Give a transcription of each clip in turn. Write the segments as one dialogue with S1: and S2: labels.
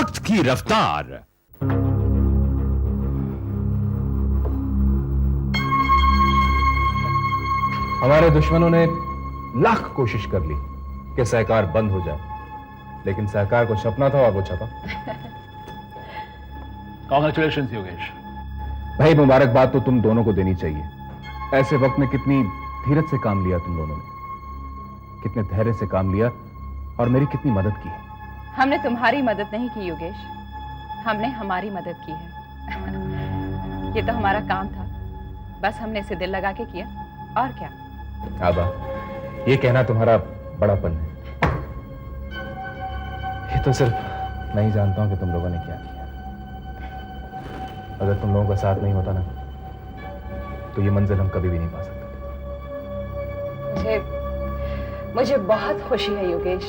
S1: वक्त की रफ्तार।
S2: हमारे दुश्मनों ने लाख कोशिश कर ली कि सहकार बंद हो जाए, लेकिन सहकार को छपना था और वो छपा।
S3: कांग्रेचुलेशंस योगेश।
S2: भाई मुबारकबाद तो तुम दोनों को देनी चाहिए। ऐसे वक्त में कितनी धीरज से काम लिया तुम दोनों ने, कितने धैर्य से काम लिया और मेरी कितनी मदद की।
S4: हमने तुम्हारी मदद नहीं की योगेश, हमने हमारी मदद की है। ये तो हमारा काम था, बस हमने इसे दिल लगा के किया, और क्या।
S2: आबा, ये कहना तुम्हारा बड़ापन है। ये तो सिर्फ मैं ही जानता हूं कि तुम लोगों ने क्या किया। अगर तुम लोगों का साथ नहीं होता ना, तो ये मंजिल हम कभी भी नहीं पा सकते।
S4: मुझे बहुत खुशी है योगेश,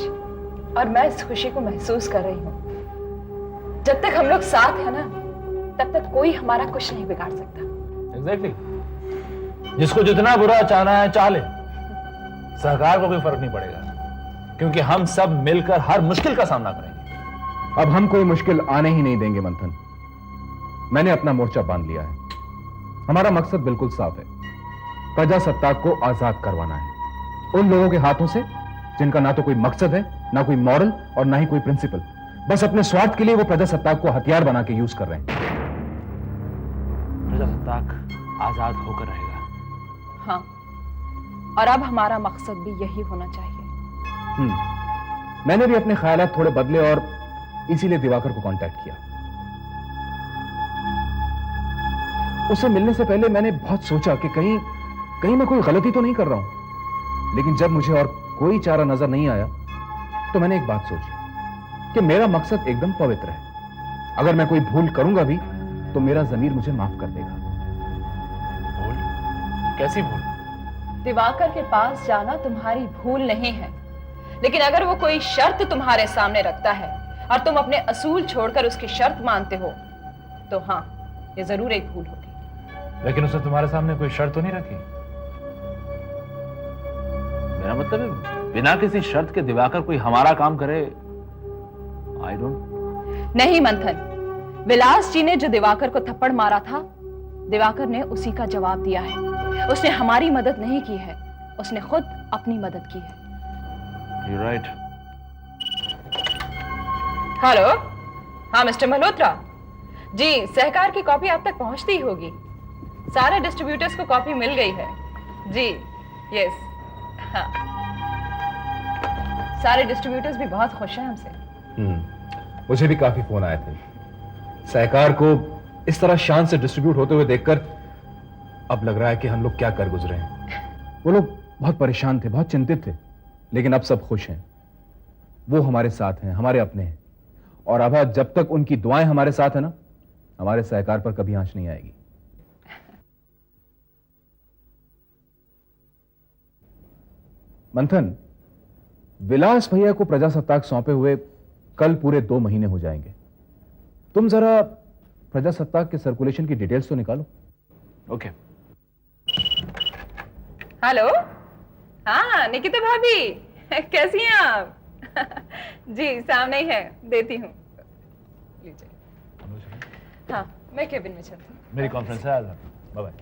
S4: और मैं इस खुशी को महसूस कर रही हूं। जब तक हम लोग साथ हैं ना, तब तक कोई हमारा कुछ नहीं बिगाड़ सकता।
S3: एग्जैक्टली। जिसको जितना बुरा चाहना है चाह ले, सहकार को कोई फर्क नहीं पड़ेगा, क्योंकि हम सब मिलकर हर मुश्किल का सामना करेंगे।
S2: अब हम कोई मुश्किल आने ही नहीं देंगे मंथन। मैंने अपना मोर्चा बांध लिया है। हमारा मकसद बिल्कुल साफ है, प्रजासत्ताक को आजाद करवाना है उन लोगों के हाथों से जिनका ना तो कोई मकसद है, ना कोई मॉरल और ना ही कोई प्रिंसिपल। बस अपने स्वार्थ के लिए वो प्रजासत्ताक को हथियार बना के यूज कर रहे हैं।
S3: प्रजासत्ताक आजाद होकर रहेगा।
S4: हाँ, और अब हमारा मकसद भी यही होना चाहिए।
S2: मैंने भी अपने ख्यालात थोड़े बदले और इसीलिए दिवाकर को कांटेक्ट किया। उससे मिलने से पहले मैंने बहुत सोचा कि कहीं मैं कोई गलती तो नहीं कर रहा हूं, लेकिन जब मुझे और कोई चारा नजर नहीं आया तो मैंने एक बात सोची कि मेरा मकसद एकदम पवित्र है। अगर मैं कोई भूल करूंगा भी तो मेरा जमीर मुझे माफ कर देगा।
S3: भूल? कैसी भूल?
S4: दिवाकर के पास जाना तुम्हारी भूल नहीं है, लेकिन अगर वो कोई शर्त तुम्हारे सामने रखता है और तुम अपने असूल छोड़कर उसकी शर्त मानते हो, तो हाँ, ये जरूर एक भूल होगी।
S3: लेकिन उसने तुम्हारे सामने कोई शर्त तो नहीं रखी। मेरा मतलब है, बिना किसी शर्त के दिवाकर कोई हमारा काम करे, आई डोंट।
S4: नहीं मंथन, विलास जी ने जो दिवाकर को थप्पड़ मारा था, दिवाकर ने उसी का जवाब दिया है। उसने हमारी मदद नहीं की है, उसने खुद अपनी मदद की है।
S3: You're right.
S4: हेलो, हाँ मिस्टर मल्होत्रा जी, सहकार की कॉपी आप तक पहुंचती होगी। सारे डिस्ट्रीब्यूटर्स को कॉपी मिल गई है जी। यस, हाँ, सारे डिस्ट्रीब्यूटर्स भी बहुत खुश हैं हमसे।
S2: मुझे भी काफी फोन आए थे। सहकार को इस तरह शान से डिस्ट्रीब्यूट होते हुए देखकर अब लग रहा है कि हम लोग क्या कर गुजरे हैं। वो लोग बहुत परेशान थे, बहुत चिंतित थे, लेकिन अब सब खुश हैं। वो हमारे साथ हैं, हमारे अपने हैं, और अब जब तक उनकी दुआएं हमारे साथ है ना, हमारे सहकार पर कभी आंच नहीं आएगी। मंथन, विलास भैया को प्रजासत्ताक सौंपे हुए कल पूरे 2 महीने हो जाएंगे। तुम जरा प्रजासत्ताक के सर्कुलेशन की डिटेल्स तो निकालो।
S3: ओके।
S4: हेलो, हाँ निकिता भाभी, कैसी हैं आप? जी सामने ही है, देती हूँ, लीजिए। हाँ, मैं केबिन में चलती हूँ।
S3: मेरी कॉन्फ्रेंस है, बाय बाय।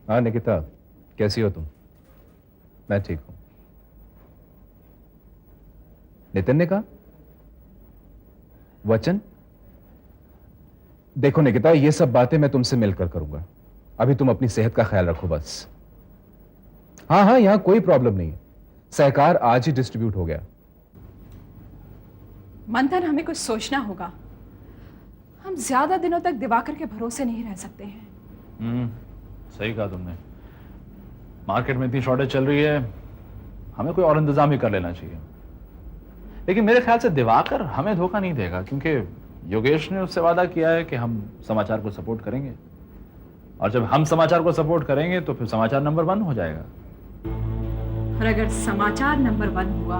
S2: हाँ निकिता, कैसी हो तुम? मैं ठीक हूं। नितिन ने कहा वचन? देखो निकिता, ये सब बातें मैं तुमसे मिलकर करूंगा। अभी तुम अपनी सेहत का ख्याल रखो बस। हाँ, यहां कोई प्रॉब्लम नहीं है। सहकार आज ही डिस्ट्रीब्यूट हो गया।
S4: मंथन, हमें कुछ सोचना होगा। हम ज्यादा दिनों तक दिवाकर के भरोसे नहीं रह सकते हैं।
S3: सही कहा तुमने। मार्केट में इतनी शॉर्टेज चल रही है, हमें कोई और इंतजाम ही कर लेना चाहिए। लेकिन मेरे ख्याल से दिवाकर हमें धोखा नहीं देगा, क्योंकि योगेश ने उससे वादा किया है कि हम समाचार को सपोर्ट करेंगे, और जब हम समाचार को सपोर्ट करेंगे तो फिर समाचार नंबर 1 हो जाएगा।
S4: और अगर समाचार नंबर 1 हुआ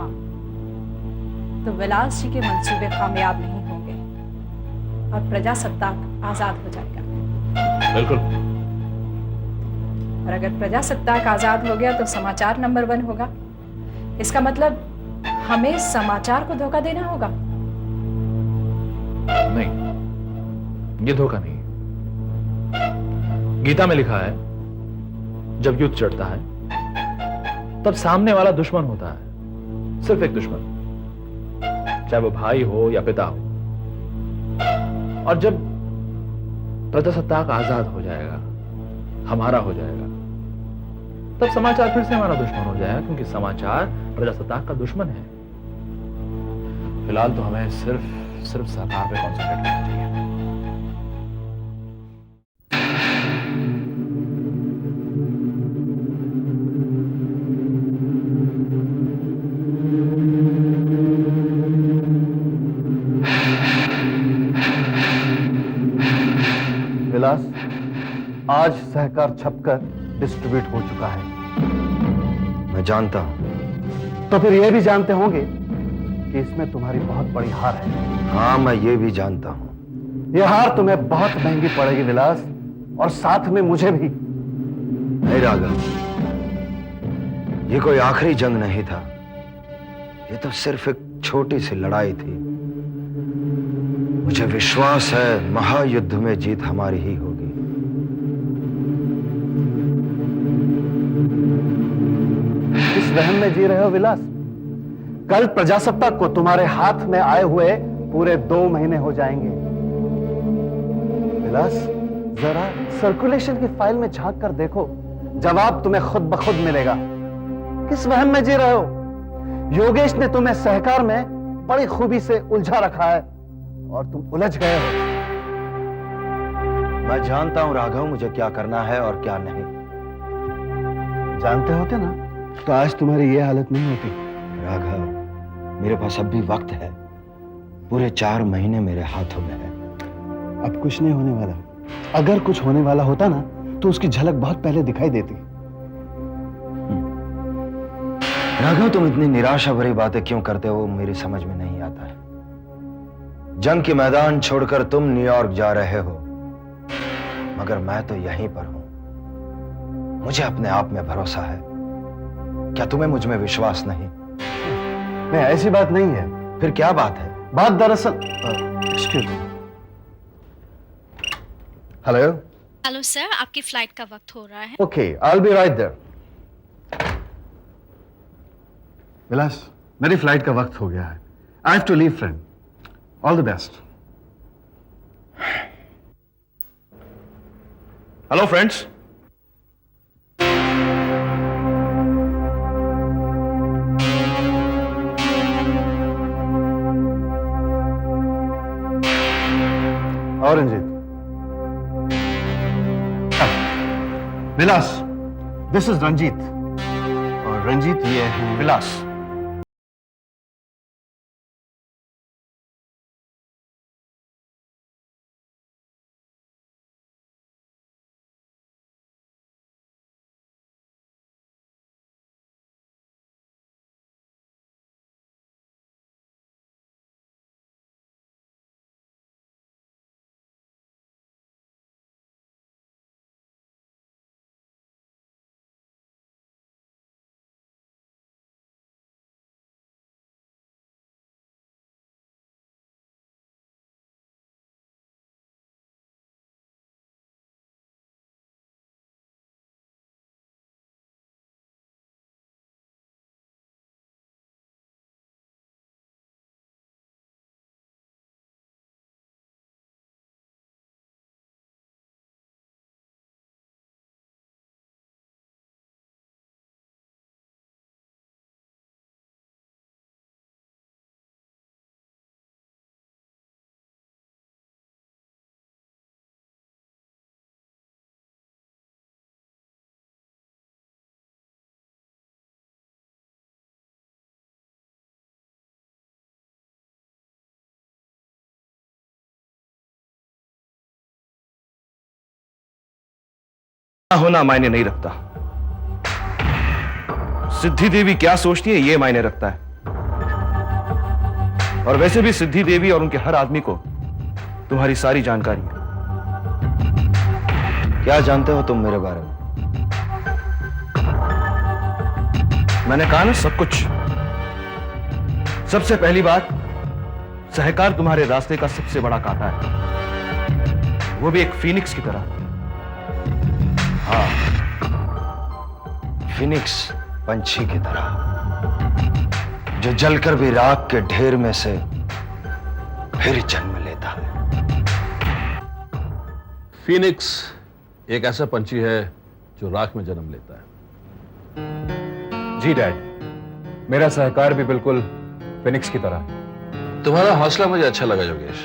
S4: तो विलास जी के मंसूबे कामयाब नहीं होंगे और प्रजासत्ताक आजाद हो जाएगा।
S3: बिल्कुल।
S4: और अगर प्रजासत्ताक आजाद हो गया तो समाचार नंबर 1 होगा। इसका मतलब हमें समाचार को धोखा देना होगा।
S3: नहीं, ये धोखा नहीं। गीता में लिखा है जब युद्ध चढ़ता है तब सामने वाला दुश्मन होता है, सिर्फ एक दुश्मन, चाहे वो भाई हो या पिता हो। और जब प्रजासत्ताक आजाद हो जाएगा, हमारा हो जाएगा, तब समाचार फिर से हमारा दुश्मन हो जाएगा, क्योंकि समाचार प्रजासत्ताक का दुश्मन है। फिलहाल तो हमें सिर्फ सरकार पे कॉन्सेंट्रेट करना चाहिए।
S1: विलास, आज सहकार छपकर डिस्ट्रीब्यूट हो चुका है।
S5: मैं जानता हूं।
S1: तो फिर यह भी जानते होंगे कि इसमें तुम्हारी बहुत बड़ी हार है।
S5: हाँ, मैं ये भी जानता हूं।
S1: यह हार तुम्हें बहुत महंगी पड़ेगी विलास, और साथ में मुझे भी।
S5: नहीं राघव, ये कोई आखिरी जंग नहीं था। ये तो सिर्फ एक छोटी सी लड़ाई थी। मुझे विश्वास है महायुद्ध में जीत हमारी ही होगी।
S1: किस वहम में जी रहे हो विलास? कल प्रजासत्ताक को तुम्हारे हाथ में आए हुए पूरे 2 महीने हो जाएंगे। विलास, जरा सर्कुलेशन की फाइल में झांक कर देखो, जवाब तुम्हें खुद ब खुद मिलेगा। किस वहम में जी रहे हो? योगेश ने तुम्हें सहकार में बड़ी खूबी से उलझा रखा है और तुम उलझ गए हो।
S5: मैं जानता हूं राघव, मुझे क्या करना है और क्या नहीं।
S1: जानते होते ना तो आज तुम्हारी ये हालत नहीं होती।
S5: राघव, मेरे पास अब भी वक्त है। पूरे 4 महीने मेरे हाथों में है।
S1: अब कुछ नहीं होने वाला। अगर कुछ होने वाला होता ना तो उसकी झलक बहुत पहले दिखाई देती।
S5: राघव, तुम इतनी निराशा भरी बातें क्यों करते हो, मेरी समझ में नहीं आता है। जंग के मैदान छोड़कर तुम न्यूयॉर्क जा रहे हो, मगर मैं तो यहीं पर हूं। मुझे अपने आप में भरोसा है। क्या तुम्हें मुझ में विश्वास नहीं?
S1: नहीं, ऐसी बात नहीं है।
S5: फिर क्या बात है?
S1: बात दरअसल excuse me. Hello.
S6: Hello sir, आपकी फ्लाइट का वक्त हो रहा है।
S1: Okay, I will be right there. Vilas, मेरी फ्लाइट का वक्त हो गया है। I have to leave friend. All the best.
S3: Hello friends,
S1: और रंजीत। विलास, दिस इज रंजीत, और रंजीत ये है विलास।
S7: होना मायने नहीं रखता। सिद्धि देवी क्या सोचती है ये मायने रखता है। और वैसे भी सिद्धि देवी और उनके हर आदमी को तुम्हारी सारी जानकारी है।
S5: क्या जानते हो तुम मेरे बारे में?
S7: मैंने कहा ना, सब कुछ। सबसे पहली बात, सहकार तुम्हारे रास्ते का सबसे बड़ा कांटा है, वो भी एक फीनिक्स की तरह।
S5: हाँ, फिनिक्स पंछी की तरह, जो जलकर भी राख के ढेर में से फिर जन्म लेता है।
S8: फीनिक्स एक ऐसा पंछी है जो राख में जन्म लेता है।
S2: जी डैड, मेरा सहकार भी बिल्कुल फिनिक्स की तरह है।
S8: तुम्हारा हौसला मुझे अच्छा लगा योगेश।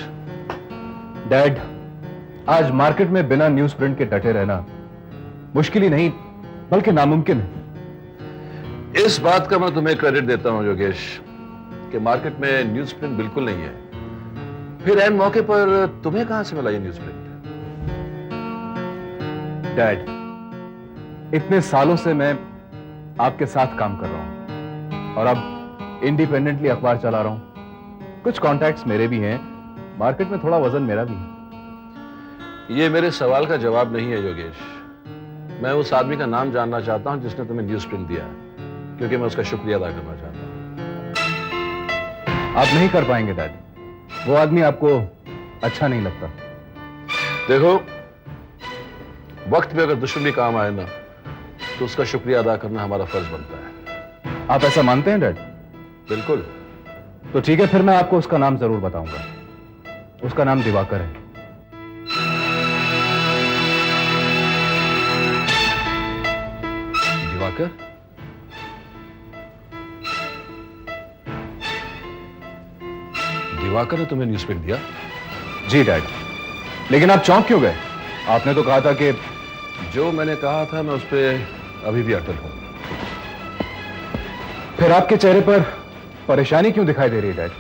S2: डैड, आज मार्केट में बिना न्यूज प्रिंट के डटे रहना मुश्किल ही नहीं बल्कि नामुमकिन है।
S8: इस बात का मैं तुम्हें क्रेडिट देता हूं योगेश कि मार्केट में न्यूज प्रिंट बिल्कुल नहीं है। फिर ऐन मौके पर तुम्हें कहां से मिला ये न्यूज प्रिंट?
S2: डैड, इतने सालों से मैं आपके साथ काम कर रहा हूं और अब इंडिपेंडेंटली अखबार चला रहा हूं। कुछ कॉन्टैक्ट्स मेरे भी हैं, मार्केट में थोड़ा वजन मेरा भी है।
S8: ये मेरे सवाल का जवाब नहीं है योगेश। मैं उस आदमी का नाम जानना चाहता हूं जिसने तुम्हें न्यूज प्रिंट दिया है, क्योंकि मैं उसका शुक्रिया अदा करना चाहता हूं।
S2: आप नहीं कर पाएंगे डैड, वो आदमी आपको अच्छा नहीं लगता।
S8: देखो, वक्त पे अगर दुश्मन भी काम आए ना तो उसका शुक्रिया अदा करना हमारा फर्ज बनता है।
S2: आप ऐसा मानते हैं डैड?
S8: बिल्कुल।
S2: तो ठीक है, फिर मैं आपको उसका नाम जरूर बताऊंगा। उसका नाम दिवाकर है।
S8: दिवाकर? दिवाकर ने तुम्हें न्यूज प्रिंट दिया?
S2: जी डैड, लेकिन आप चौंक क्यों गए? आपने तो कहा था कि
S8: जो मैंने कहा था मैं उस पर अभी भी अटल हूं।
S2: फिर आपके चेहरे पर परेशानी क्यों दिखाई दे रही है डैड?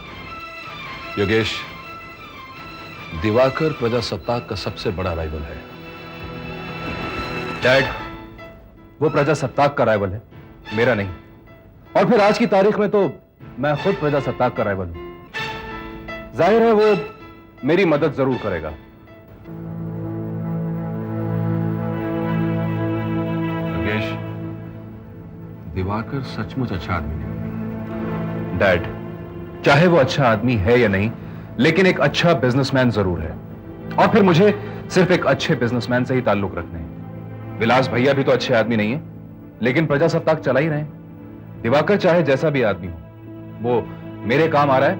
S8: योगेश, दिवाकर प्रजासत्ताक का सबसे बड़ा राइवल है।
S2: डैड, वो प्रजासत्ताक का राइवल है, मेरा नहीं। और फिर आज की तारीख में तो मैं खुद प्रजासत्ताक का राइवल हूं। जाहिर है वो मेरी मदद जरूर करेगा।
S8: योगेश, दिवाकर सचमुच अच्छा आदमी नहीं।
S2: डैड, चाहे वो अच्छा आदमी है या नहीं, लेकिन एक अच्छा बिजनेसमैन जरूर है। और फिर मुझे सिर्फ एक अच्छे बिजनेसमैन से ही ताल्लुक रखने हैं। विलास भैया भी तो अच्छे आदमी नहीं है, लेकिन प्रजासत्ताक चला ही रहे हैं। दिवाकर चाहे जैसा भी आदमी हो, वो मेरे काम आ रहा है,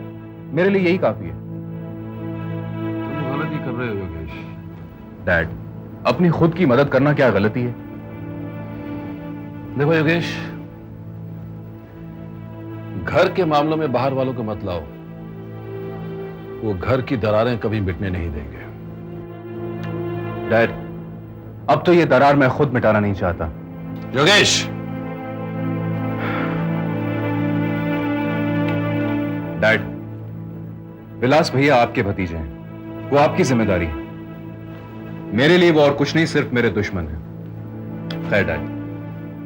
S2: मेरे लिए यही काफी है।
S8: तुम गलती कर रहे हो योगेश।
S2: डैड, अपनी खुद की मदद करना क्या गलती है?
S8: देखो योगेश, घर के मामलों में बाहर वालों को मत लाओ। वो घर की दरारें कभी मिटने नहीं देंगे।
S2: डैड, अब तो ये दरार मैं खुद मिटाना नहीं चाहता।
S8: योगेश,
S2: डैड, विलास भैया आपके भतीजे हैं, वो आपकी जिम्मेदारी है। मेरे लिए वो और कुछ नहीं, सिर्फ मेरे दुश्मन हैं। खैर डैड,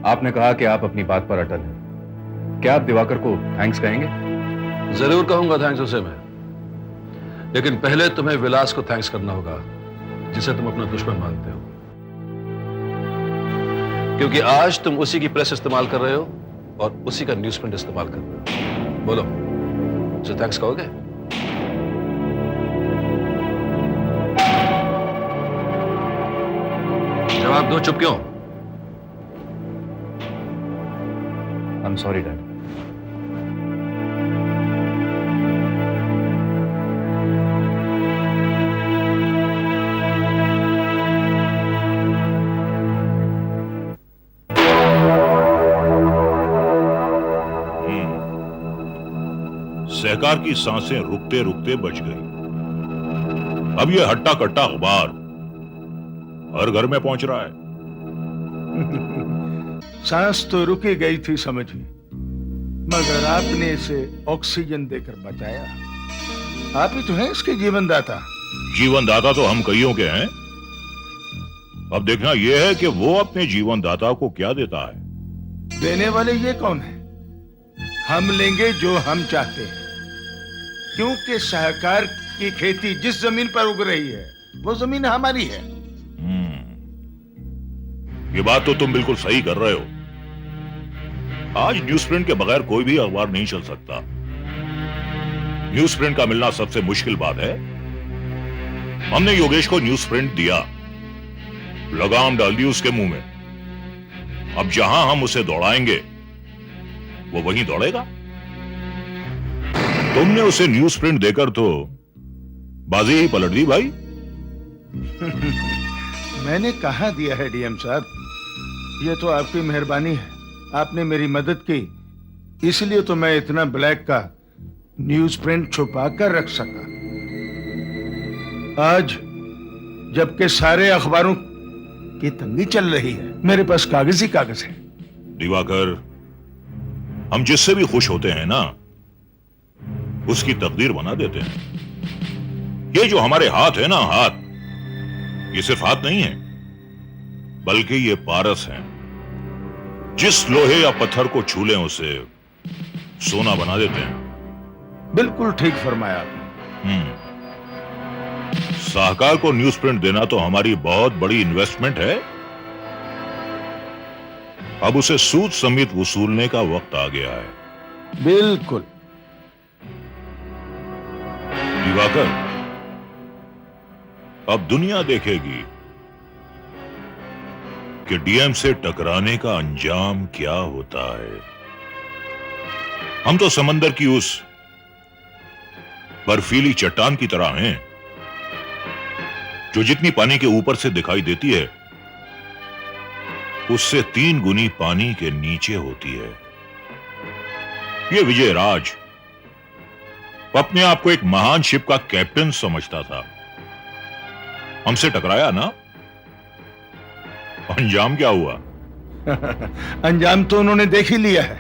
S2: आपने कहा कि आप अपनी बात पर अटल हैं। क्या आप दिवाकर को थैंक्स कहेंगे?
S8: जरूर कहूंगा थैंक्स उसे मैं, लेकिन पहले तुम्हें विलास को थैंक्स करना होगा, जिसे तुम अपना दुश्मन मानते हो। क्योंकि आज तुम उसी की प्रेस इस्तेमाल कर रहे हो और उसी का न्यूज प्रिंट इस्तेमाल कर रहे हो। बोलो, उसे थैंक्स कहोगे? जवाब दो, चुप क्यों?
S2: I am sorry dad.
S9: सहकार की सांसें रुकते रुकते बच गई। अब ये हट्टा कट्टा अखबार हर घर में पहुंच रहा है।
S10: सांस तो रुकी गई थी समझिए, मगर आपने इसे ऑक्सीजन देकर बचाया। आप ही तो हैं इसके जीवनदाता।
S9: जीवनदाता तो हम कईयों के हैं। अब देखना यह है कि वो अपने जीवनदाता को क्या देता है।
S10: देने वाले ये कौन है? हम लेंगे जो हम चाहते हैं, क्योंकि सहकार की खेती जिस जमीन पर उग रही है वो जमीन हमारी है।
S9: ये बात तो तुम बिल्कुल सही कर रहे हो। आज न्यूज प्रिंट के बगैर कोई भी अखबार नहीं चल सकता। न्यूज प्रिंट का मिलना सबसे मुश्किल बात है। हमने योगेश को न्यूज प्रिंट दिया, लगाम डाल दी उसके मुंह में। अब जहां हम उसे दौड़ाएंगे वो वहीं दौड़ेगा। तुमने उसे न्यूज प्रिंट देकर तो बाजी ही पलट दी भाई।
S10: मैंने कहा दिया है डीएम साहब, ये तो आपकी मेहरबानी है, आपने मेरी मदद की, इसलिए तो मैं इतना ब्लैक का न्यूज प्रिंट छुपा कर रख सका। आज जबकि सारे अखबारों की तंगी चल रही है, मेरे पास कागज ही कागज है।
S9: दिवाकर, हम जिससे भी खुश होते हैं ना, उसकी तकदीर बना देते हैं। ये जो हमारे हाथ है ना, हाथ, ये सिर्फ हाथ नहीं है, बल्कि ये पारस हैं। जिस लोहे या पत्थर को छू लें उसे सोना बना देते हैं।
S10: बिल्कुल ठीक फरमाया आपने।
S9: साहकार को न्यूज प्रिंट देना तो हमारी बहुत बड़ी इन्वेस्टमेंट है। अब उसे सूद समेत वसूलने का वक्त आ गया है।
S10: बिल्कुल।
S9: दिवाकर, अब दुनिया देखेगी कि डीएम से टकराने का अंजाम क्या होता है। हम तो समंदर की उस बर्फीली चट्टान की तरह हैं, जो जितनी पानी के ऊपर से दिखाई देती है, उससे 3 गुनी पानी के नीचे होती है। ये विजय राज अपने आप को एक महान शिप का कैप्टन समझता था। हमसे टकराया ना, अंजाम क्या हुआ?
S10: अंजाम तो उन्होंने देख ही लिया है।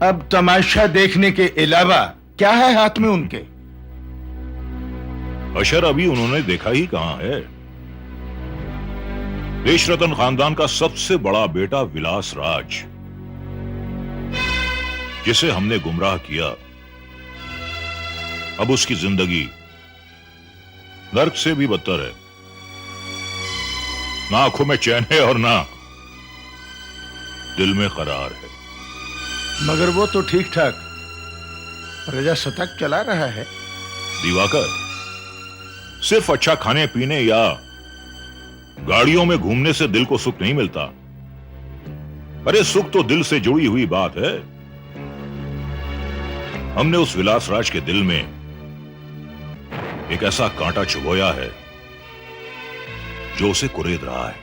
S10: अब तमाशा देखने के अलावा क्या है हाथ में उनके?
S9: अशर अभी उन्होंने देखा ही कहां है। देश रतन खानदान का सबसे बड़ा बेटा विलास राज, जिसे हमने गुमराह किया, अब उसकी जिंदगी नर्क से भी बदतर है। ना आंखों में चैन है और ना दिल में करार है।
S10: मगर वो तो ठीक ठाक प्रजासत्ताक चला रहा है।
S9: दिवाकर, सिर्फ अच्छा खाने पीने या गाड़ियों में घूमने से दिल को सुख नहीं मिलता। अरे सुख तो दिल से जुड़ी हुई बात है। हमने उस विलास राज के दिल में एक ऐसा कांटा चुभोया है जो उसे कुरेद रहा है,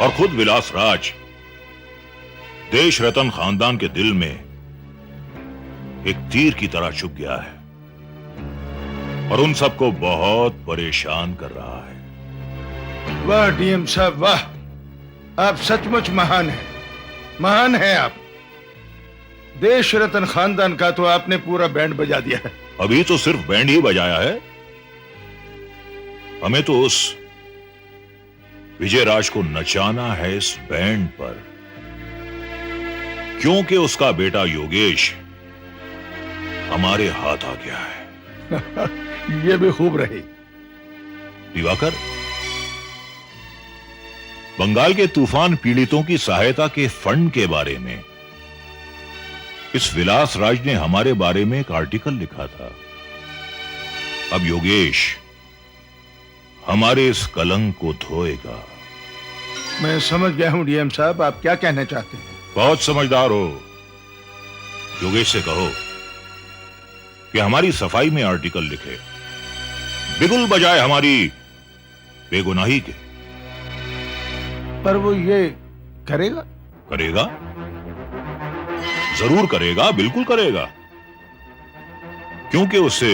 S9: और खुद विलास राज देश रतन खानदान के दिल में एक तीर की तरह चुभ गया है और उन सबको बहुत परेशान कर रहा है।
S10: वाह डीएम साहब वाह, आप सचमुच महान हैं, महान हैं आप। देश रतन खानदान का तो आपने पूरा बैंड बजा दिया है।
S9: अभी तो सिर्फ बैंड ही बजाया है। हमें तो उस विजय राज को नचाना है इस बैंड पर, क्योंकि उसका बेटा योगेश हमारे हाथ आ गया है।
S10: ये भी खूब रही।
S9: दिवाकर, बंगाल के तूफान पीड़ितों की सहायता के फंड के बारे में इस विलास राज ने हमारे बारे में एक आर्टिकल लिखा था। अब योगेश हमारे इस कलंक को धोएगा।
S10: मैं समझ गया हूं डीएम साहब, आप क्या कहना चाहते हैं।
S9: बहुत समझदार हो। योगेश से कहो कि हमारी सफाई में आर्टिकल लिखे, बिगुल बजाए हमारी बेगुनाही के।
S10: पर वो ये करेगा?
S9: करेगा, जरूर करेगा, बिल्कुल करेगा, क्योंकि उसे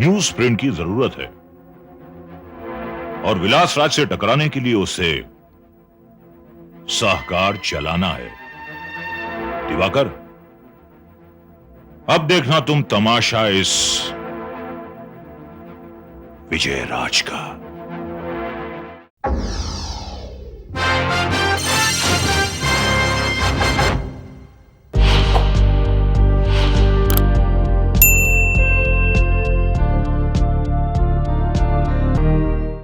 S9: न्यूज प्रिंट की जरूरत है और विलास राज से टकराने के लिए उसे साहकार चलाना है। दिवाकर, अब देखना तुम तमाशा इस विजय राज का।